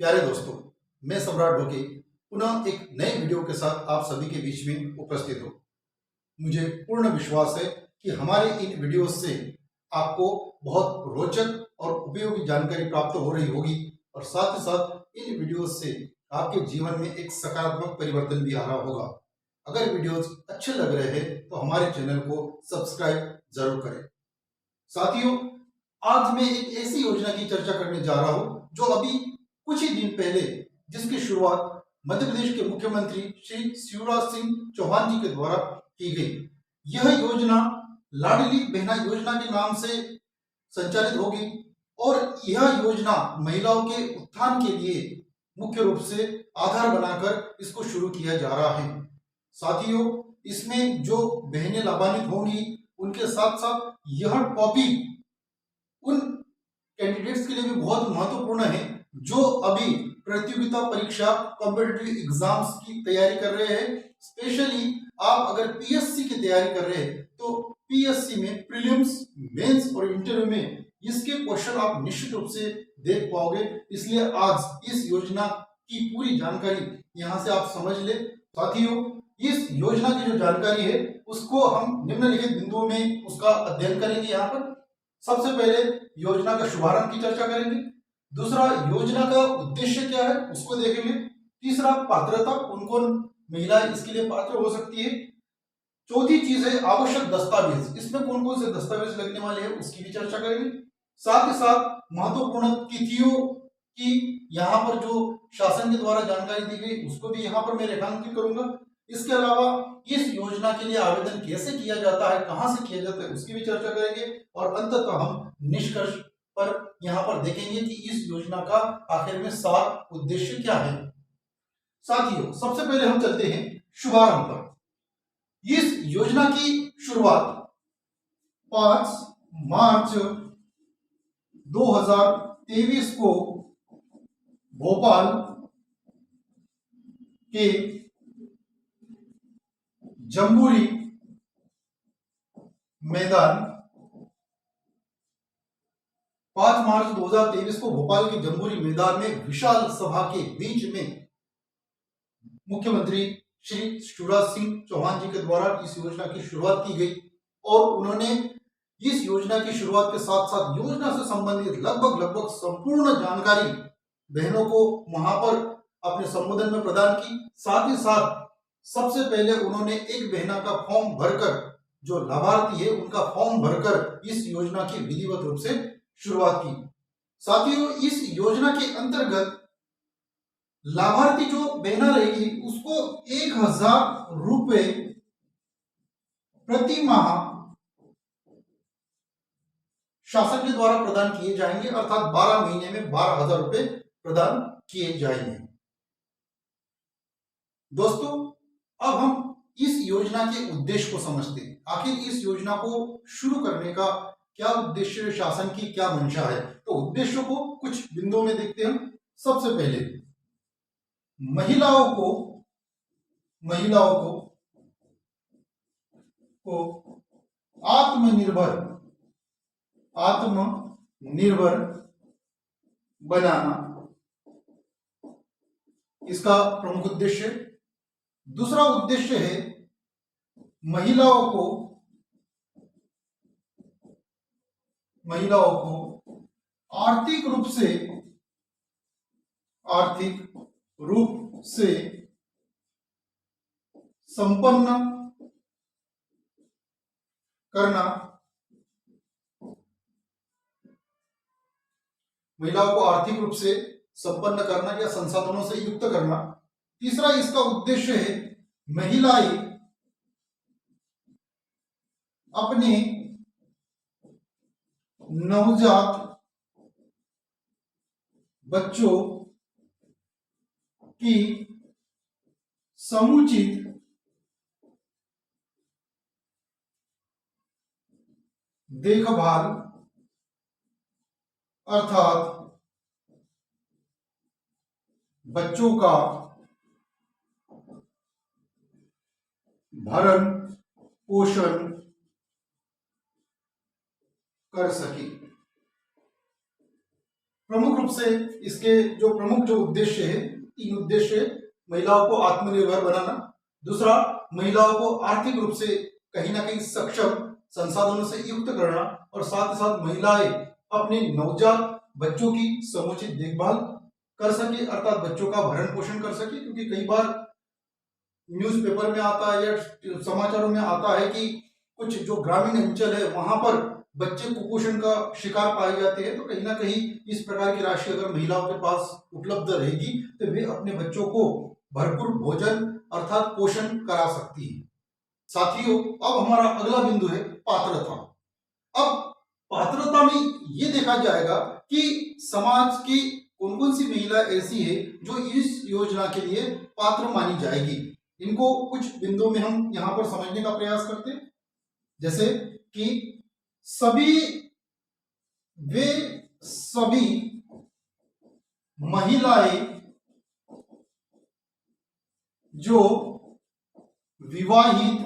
प्यारे दोस्तों, मैं सम्राट ढोके पुनः एक नए वीडियो के साथ आप सभी के बीच में उपस्थित हूँ। मुझे पूर्ण विश्वास है कि हमारे इन वीडियोस से आपको बहुत रोचक और उपयोगी जानकारी प्राप्त हो रही होगी और साथ ही साथ इन वीडियोस से आपके जीवन में एक सकारात्मक परिवर्तन भी आ रहा होगा। अगर वीडियोस अच्छे लग रहे हैं तो हमारे चैनल को सब्सक्राइब जरूर करें। साथियों, आज मैं एक ऐसी योजना की चर्चा करने जा रहा हूं जो अभी कुछ ही दिन पहले जिसकी शुरुआत मध्य प्रदेश के मुख्यमंत्री श्री शिवराज सिंह चौहान जी के द्वारा की गई। यह योजना लाडली बहना योजना के नाम से संचालित होगी और यह योजना महिलाओं के उत्थान के लिए मुख्य रूप से आधार बनाकर इसको शुरू किया जा रहा है। साथियों, इसमें जो बहनें लाभान्वित होंगी उनके साथ साथ यह टॉपिक उन कैंडिडेट्स के लिए भी बहुत महत्वपूर्ण है जो अभी प्रतियोगिता परीक्षा कॉम्पिटिटिव एग्जाम्स की तैयारी कर रहे हैं। स्पेशली आप अगर पीएससी की तैयारी कर रहे हैं तो पीएससी में प्रीलिम्स, मेंस और इंटरव्यू में इसके क्वेश्चन आप निश्चित रूप से देख पाओगे। इसलिए आज इस योजना की पूरी जानकारी यहाँ से आप समझ ले। साथियों, इस योजना की जो जानकारी है उसको हम निम्नलिखित बिंदुओं में उसका अध्ययन करेंगे। यहाँ पर सबसे पहले योजना का शुभारंभ की चर्चा करेंगे। दूसरा, योजना का उद्देश्य क्या है उसको देखेंगे। तीसरा, पात्रता, कौन कौन महिला इसके लिए पात्र हो सकती है। चौथी चीज है आवश्यक दस्तावेज, इसमें कौन कौन से दस्तावेज लगने वाले हैं उसकी भी चर्चा करेंगे। साथ ही साथ महत्वपूर्ण तिथियों की यहाँ पर जो शासन के द्वारा जानकारी दी गई उसको भी यहाँ पर मैं रेखांकित करूंगा। इसके अलावा इस योजना के लिए आवेदन कैसे किया जाता है, कहां से किया जाता है उसकी भी चर्चा करेंगे और अंततः हम निष्कर्ष पर यहाँ पर देखेंगे कि इस योजना का आखिर में सार उद्देश्य क्या है। साथियों, सबसे पहले हम चलते हैं शुभारंभ पर। इस योजना की शुरुआत 5 मार्च 2023 को भोपाल के जम्बूरी मैदान 5 मार्च 2023 को भोपाल के जम्बूरी मैदान में विशाल सभा के बीच में मुख्यमंत्री श्री शिवराज सिंह चौहान जी के द्वारा इस योजना की शुरुआत की गई और उन्होंने इस योजना की शुरुआत के साथ साथ योजना से संबंधित लगभग संपूर्ण जानकारी बहनों को वहां पर अपने संबोधन में प्रदान की। साथ ही साथ सबसे पहले उन्होंने एक बहना का फॉर्म भरकर, जो लाभार्थी है उनका फॉर्म भरकर इस योजना की विधिवत रूप से शुरुआत की। साथियों, इस योजना के अंतर्गत लाभार्थी जो बहना रहेगी उसको 1000 रुपए प्रति माह शासन के द्वारा प्रदान किए जाएंगे, अर्थात 12 महीने में 12,000 रुपए प्रदान किए जाएंगे। दोस्तों, अब हम इस योजना के उद्देश्य को समझते हैं। आखिर इस योजना को शुरू करने का क्या उद्देश्य है, शासन की क्या मंशा है। तो उद्देश्यों को कुछ बिंदुओं में देखते हैं। सबसे पहले महिलाओं को आत्मनिर्भर बनाना, इसका प्रमुख उद्देश्य। दूसरा उद्देश्य है महिलाओं को आर्थिक रूप से संपन्न करना, महिलाओं को आर्थिक रूप से संपन्न करना या संसाधनों से युक्त करना। तीसरा इसका उद्देश्य है महिलाएं अपने नवजात बच्चों की समुचित देखभाल, अर्थात बच्चों का भरण पोषण कर सके। प्रमुख रूप से इसके जो प्रमुख जो उद्देश्य है, 3 उद्देश्य है। महिलाओं को आत्मनिर्भर बनाना, दूसरा महिलाओं को आर्थिक रूप से कहीं ना कहीं सक्षम संसाधनों से युक्त करना, और साथ ही साथ महिलाएं अपने नवजात बच्चों की समुचित देखभाल कर सके, अर्थात बच्चों का भरण पोषण कर सके। क्योंकि कई बार न्यूज़पेपर में आता है या समाचारों में आता है कि कुछ जो ग्रामीण अंचल है वहां पर बच्चे कुपोषण का शिकार पाए जाते हैं। तो कहीं ना कहीं इस प्रकार की राशि अगर महिलाओं के पास उपलब्ध रहेगी तो वे अपने बच्चों को भरपूर भोजन अर्थात पोषण करा सकती है। साथियों, अब हमारा अगला बिंदु है पात्रता। अब पात्रता में ये देखा जाएगा कि समाज की कौन कौन सी महिला ऐसी है जो इस योजना के लिए पात्र मानी जाएगी। इनको कुछ बिंदुओं में हम यहां पर समझने का प्रयास करते हैं। जैसे कि वे सभी महिलाएं जो विवाहित,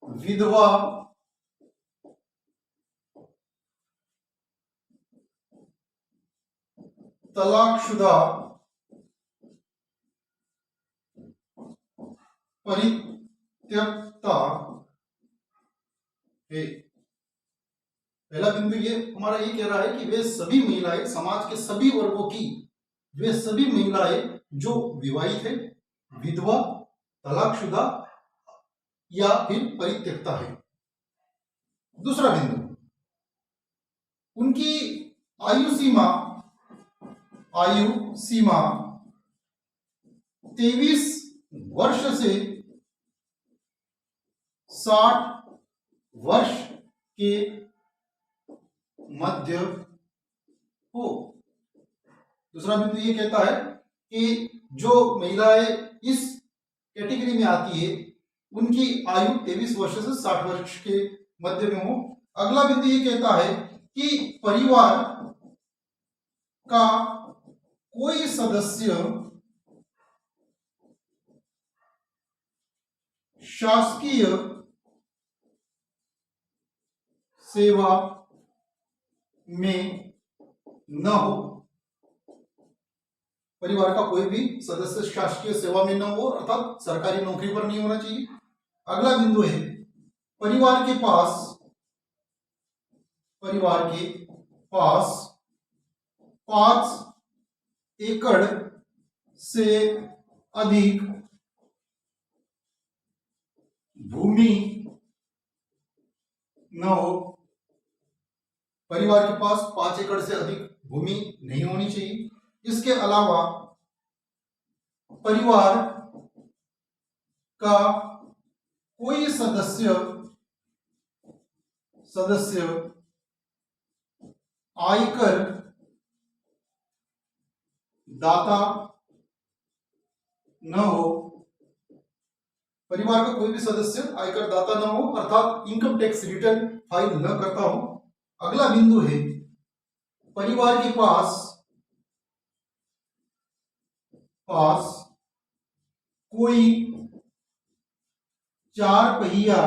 विधवा, तलाकशुदा, परित्यक्ता है। पहला बिंदु ये हमारा ये कह रहा है कि वे सभी महिलाएं, समाज के सभी वर्गों की वे सभी महिलाएं जो विवाहित है, विधवा, तलाकशुदा या फिर परित्यक्ता है। दूसरा बिंदु, उनकी आयु सीमा 23 वर्ष से 60 वर्ष के मध्य हो। दूसरा बिंदु ये कहता है कि जो महिलाएं इस कैटेगरी में आती है उनकी आयु 23 वर्ष से 60 वर्ष के मध्य में हो। अगला बिंदु ये कहता है कि परिवार का कोई सदस्य शासकीय सेवा में न हो। परिवार का कोई भी सदस्य शासकीय सेवा में न हो, अर्थात सरकारी नौकरी पर नहीं होना चाहिए। अगला बिंदु है परिवार के पास 5 एकड़ से अधिक भूमि न हो। परिवार के पास 5 एकड़ से अधिक भूमि नहीं होनी चाहिए। इसके अलावा परिवार का कोई सदस्य आयकर दाता न हो। परिवार का कोई भी सदस्य आयकर दाता न हो, अर्थात इनकम टैक्स रिटर्न फाइल न करता हो। अगला बिंदु है परिवार के पास कोई 4 पहिया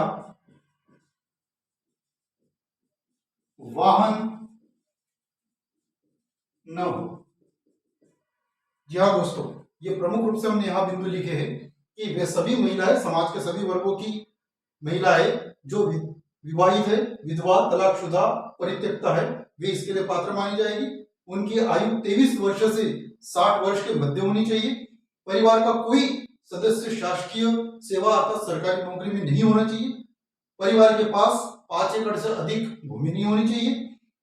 वाहन न हो। जी हाँ दोस्तों, ये प्रमुख रूप से हमने यहां बिंदु लिखे हैं कि वे सभी महिलाएं, समाज के सभी वर्गों की महिलाएं जो विवाहित है, विधवा, तलाकशुदा, परित्यक्ता है, वे इसके लिए पात्र मानी जाएगी। उनकी आयु 23 वर्ष से 60 वर्ष के मध्य होनी चाहिए। परिवार का कोई सदस्य शासकीय सेवा अर्थात सरकारी नौकरी में नहीं होना चाहिए। परिवार के पास 5 एकड़ से अधिक भूमि नहीं होनी चाहिए।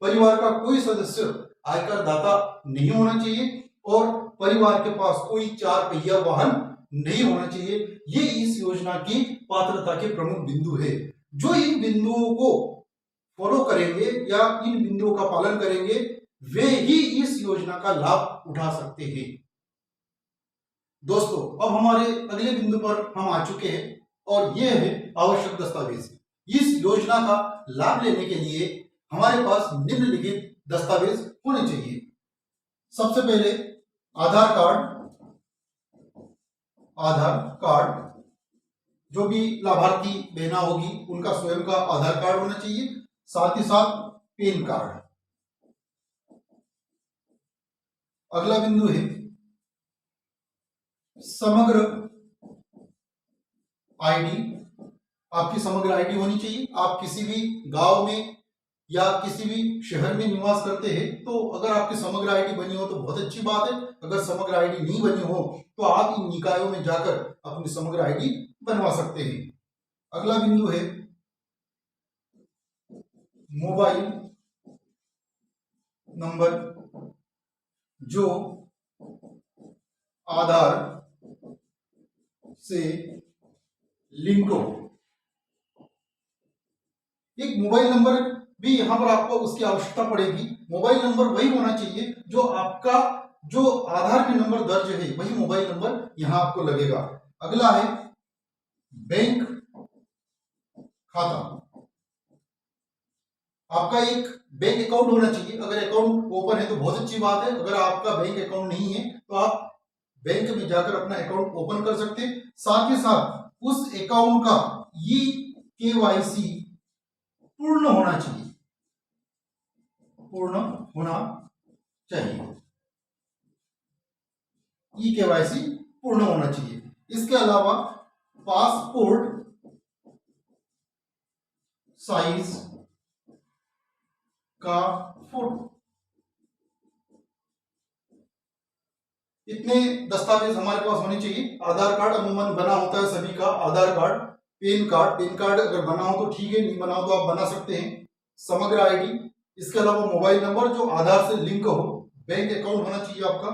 परिवार का कोई सदस्य आयकर दाता नहीं होना चाहिए और परिवार के पास कोई 4 पहिया वाहन नहीं होना चाहिए। ये इस योजना की पात्रता के प्रमुख बिंदु है। जो इन बिंदुओं को फॉलो करेंगे या इन बिंदुओं का पालन करेंगे वे ही इस योजना का लाभ उठा सकते हैं। दोस्तों, अब हमारे अगले बिंदु पर हम आ चुके हैं और यह है आवश्यक दस्तावेज। इस योजना का लाभ लेने के लिए हमारे पास निम्नलिखित दस्तावेज होने चाहिए। सबसे पहले आधार कार्ड, जो भी लाभार्थी बहना होगी उनका स्वयं का आधार कार्ड होना चाहिए। साथ ही साथ पैन कार्ड। अगला बिंदु है समग्र आईडी। आपकी समग्र आईडी होनी चाहिए। आप किसी भी गांव में या किसी भी शहर में निवास करते हैं तो अगर आपकी समग्र आईडी बनी हो तो बहुत अच्छी बात है। अगर समग्र आईडी नहीं बनी हो तो आप इन निकायों में जाकर अपनी समग्र आईडी बनवा सकते हैं। अगला बिंदु है मोबाइल नंबर जो आधार से लिंक हो। एक मोबाइल नंबर भी यहां पर आपको उसकी आवश्यकता पड़ेगी। मोबाइल नंबर वही होना चाहिए जो आपका जो आधार में नंबर दर्ज है वही मोबाइल नंबर यहां आपको लगेगा। अगला है बैंक खाता। आपका एक बैंक अकाउंट होना चाहिए। अगर अकाउंट ओपन है तो बहुत अच्छी बात है। अगर आपका बैंक अकाउंट नहीं है तो आप बैंक में जाकर अपना अकाउंट ओपन कर सकते हैं। साथ ही साथ उस अकाउंट का KYC पूर्ण होना चाहिए, पूर्ण होना चाहिए। KYC पूर्ण होना चाहिए। इसके अलावा पासपोर्ट साइज का फोटो। इतने दस्तावेज हमारे पास होने चाहिए। आधार कार्ड अमूमन बना होता है सभी का। आधार कार्ड, पैन कार्ड अगर बना हो तो ठीक है, नहीं बना हो तो आप बना सकते हैं। समग्र आईडी, इसके अलावा मोबाइल नंबर जो आधार से लिंक हो। बैंक अकाउंट होना चाहिए आपका।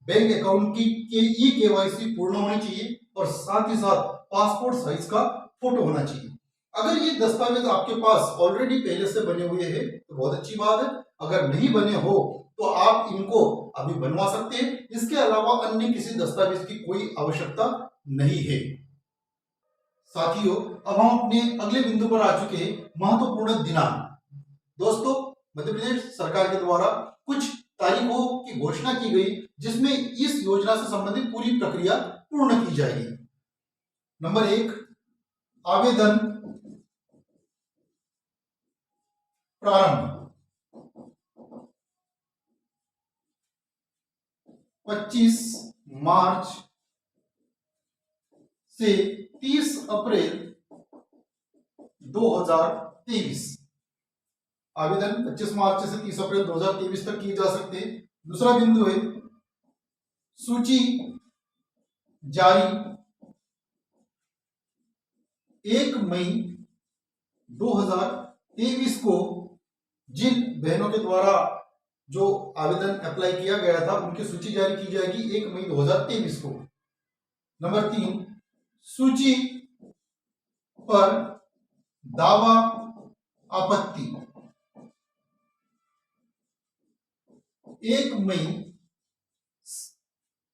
बैंक अकाउंट की KYC पूर्ण होनी चाहिए और साथ ही साथ पासपोर्ट साइज का फोटो होना चाहिए। अगर ये दस्तावेज आपके पास ऑलरेडी पहले से बने हुए हैं तो बहुत अच्छी बात है। अगर नहीं बने हो तो आप इनको अभी बनवा सकते हैं। इसके अलावा अन्य किसी दस्तावेज की कोई आवश्यकता नहीं है। साथियों, अब हम अपने अगले बिंदु पर आ चुके हैं, महत्वपूर्ण दिनांक। दोस्तों, मध्य प्रदेश सरकार के द्वारा कुछ तारीखों की घोषणा की गई जिसमें इस योजना से संबंधित पूरी प्रक्रिया पूर्ण की जाएगी। नंबर 1, आवेदन प्रारंभ 25 मार्च से 30 अप्रैल 2023। आवेदन 25 मार्च से 30 अप्रैल 2023 तक किए जा सकते हैं। दूसरा बिंदु है सूची जारी 1 मई 2023 को। जिन बहनों के द्वारा जो आवेदन अप्लाई किया गया था उनकी सूची जारी की जाएगी 1 मई 2023 को। नंबर 3, सूची पर दावा आपत्ति 1 मई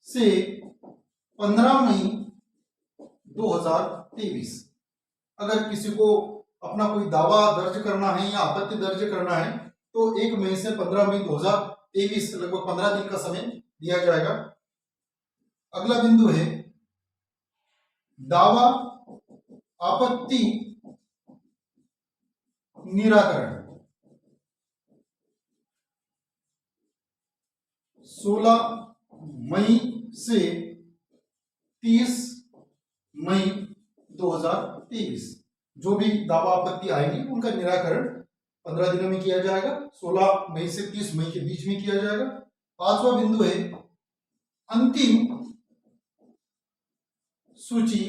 से 15 मई 2023। अगर किसी को अपना कोई दावा दर्ज करना है या आपत्ति दर्ज करना है तो 1 मई से 15 मई 2023 लगभग 15 दिन का समय दिया जाएगा। अगला बिंदु है दावा आपत्ति निराकरण 16 मई से 30 मई 2023। जो भी दावा आपत्ति आएगी उनका निराकरण 15 दिनों में किया जाएगा। 16 मई से 30 मई के बीच में किया जाएगा। पांचवा बिंदु है अंतिम सूची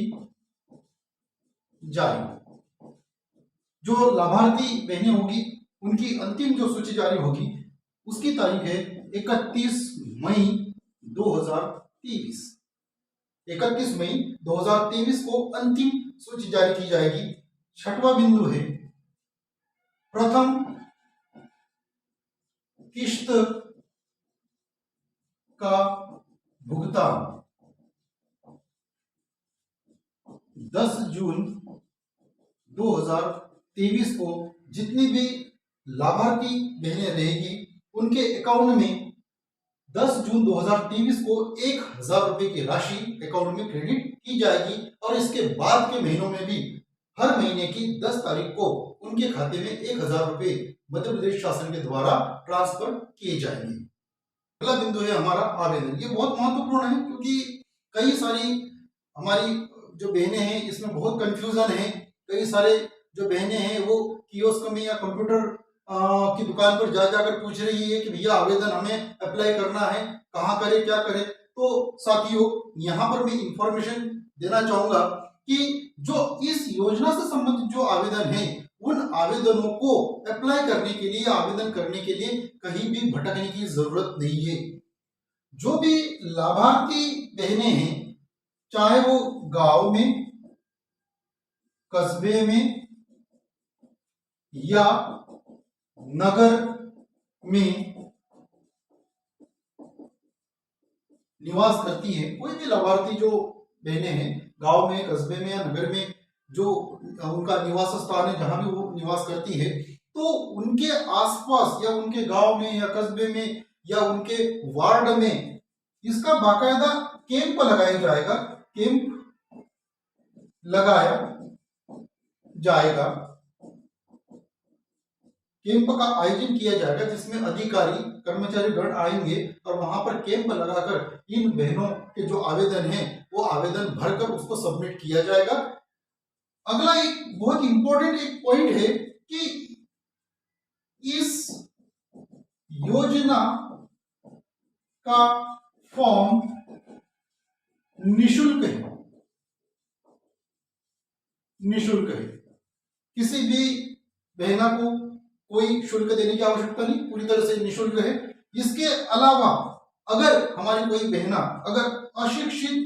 जारी। जो लाभार्थी बहनें होगी उनकी अंतिम जो सूची जारी होगी उसकी तारीख है 31 मई 2023। 31 मई 2023 को अंतिम सूची जारी की जाएगी। छठवां बिंदु है प्रथम किस्त का भुगतान 10 जून 2023 को। जितनी भी लाभार्थी बहनें रहेगी उनके अकाउंट में 10 जून 2023 को 1000 रुपए की राशि अकाउंट में क्रेडिट की जाएगी और इसके बाद के महीनों में भी हर महीने की 10 तारीख को उनके खाते में 1,000 रुपए मध्य प्रदेश शासन के द्वारा ट्रांसफर किए जाएंगे। अगला बिंदु है हमारा आवेदन। ये बहुत महत्वपूर्ण है क्योंकि कई सारी हमारी जो बहनें हैं इसमें बहुत कंफ्यूजन है। कई सारे जो बहनें हैं वो कियोस्क में या कंप्यूटर की दुकान पर जा जाकर पूछ रही है कि भैया आवेदन हमें अप्लाई करना है, कहाँ करें, क्या करें। तो साथियों, यहाँ पर मैं इंफॉर्मेशन देना चाहूंगा कि जो इस योजना से संबंधित जो आवेदन है उन आवेदनों को अप्लाई करने के लिए, आवेदन करने के लिए कहीं भी भटकने की जरूरत नहीं है। जो भी लाभार्थी बहनें हैं, चाहे वो गांव में, कस्बे में या नगर में निवास करती है, कोई भी लाभार्थी जो बहनें हैं गांव में, कस्बे में या नगर में जो उनका निवास स्थान है, जहां भी वो निवास करती है, तो उनके आसपास या उनके गांव में या कस्बे में या उनके वार्ड में इसका बाकायदा कैंप लगाया जाएगा। कैंप लगाया जाएगा, कैंप का आयोजन किया जाएगा जिसमें अधिकारी कर्मचारी गण आएंगे और वहां पर कैंप लगाकर इन बहनों के जो आवेदन हैं वो आवेदन भरकर उसको सबमिट किया जाएगा। अगला एक बहुत इंपॉर्टेंट एक पॉइंट है कि इस योजना का फॉर्म निशुल्क है। निशुल्क है, किसी भी बहना को कोई शुल्क देने की आवश्यकता नहीं, पूरी तरह से निशुल्क है। इसके अलावा अगर हमारी कोई बहना अगर अशिक्षित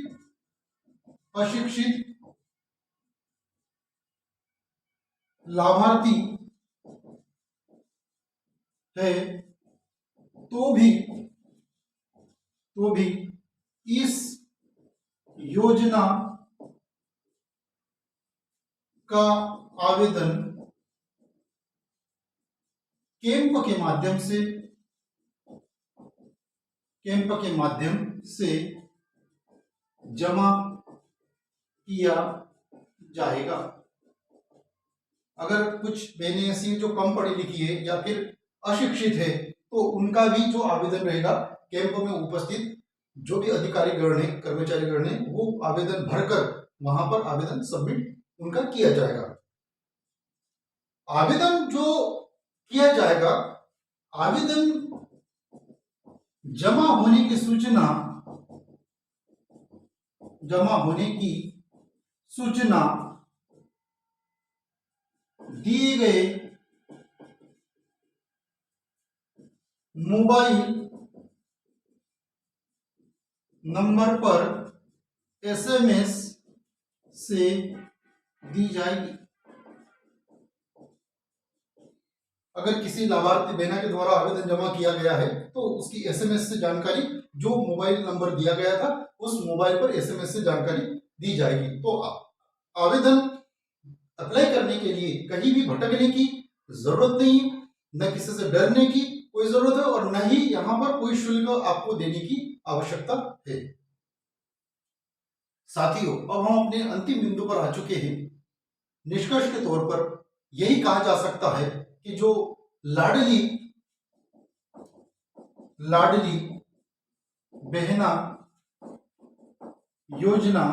लाभार्थी है तो भी इस योजना का आवेदन कैंप के माध्यम से जमा किया जाएगा। अगर कुछ बहनें ऐसी जो कम पढ़ी लिखी है या फिर अशिक्षित है तो उनका भी जो आवेदन रहेगा कैंप में उपस्थित जो भी अधिकारी गण है, कर्मचारी गण है, वो आवेदन भरकर वहां पर आवेदन सबमिट उनका किया जाएगा। आवेदन जो किया जाएगा, आवेदन जमा होने की सूचना दिए गए मोबाइल नंबर पर एसएमएस से दी जाएगी। अगर किसी लाभार्थी बहना के द्वारा आवेदन जमा किया गया है तो उसकी एसएमएस से जानकारी, जो मोबाइल नंबर दिया गया था उस मोबाइल पर एसएमएस से जानकारी दी जाएगी। तो आवेदन अप्लाई करने के लिए कहीं भी भटकने की जरूरत नहीं, न किसी से डरने की कोई जरूरत है और न ही यहाँ पर कोई शुल्क आपको देने की आवश्यकता है। साथियों, अब हम अपने अंतिम बिंदु पर आ चुके हैं। निष्कर्ष के तौर पर यही कहा जा सकता है कि जो लाडली बहना योजना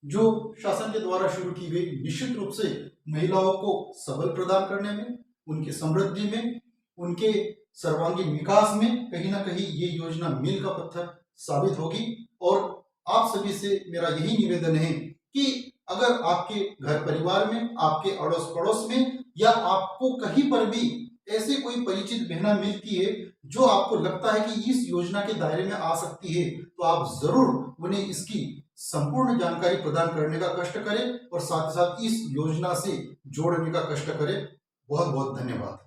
जो शासन के द्वारा शुरू की गई, निश्चित रूप से महिलाओं को सबल प्रदान करने में, उनकी समृद्धि में, उनके सर्वांगीण विकास में कहीं ना कहीं ये योजना मील का पत्थर साबित होगी। और आप सभी से मेरा यही निवेदन है कि अगर आपके घर परिवार में, आपके अड़ोस पड़ोस में या आपको कहीं पर भी ऐसे कोई परिचित बहना मिलती है जो आपको लगता है कि इस योजना के दायरे में आ सकती है, तो आप जरूर उन्हें इसकी संपूर्ण जानकारी प्रदान करने का कष्ट करें और साथ ही साथ इस योजना से जोड़ने का कष्ट करें। बहुत बहुत धन्यवाद।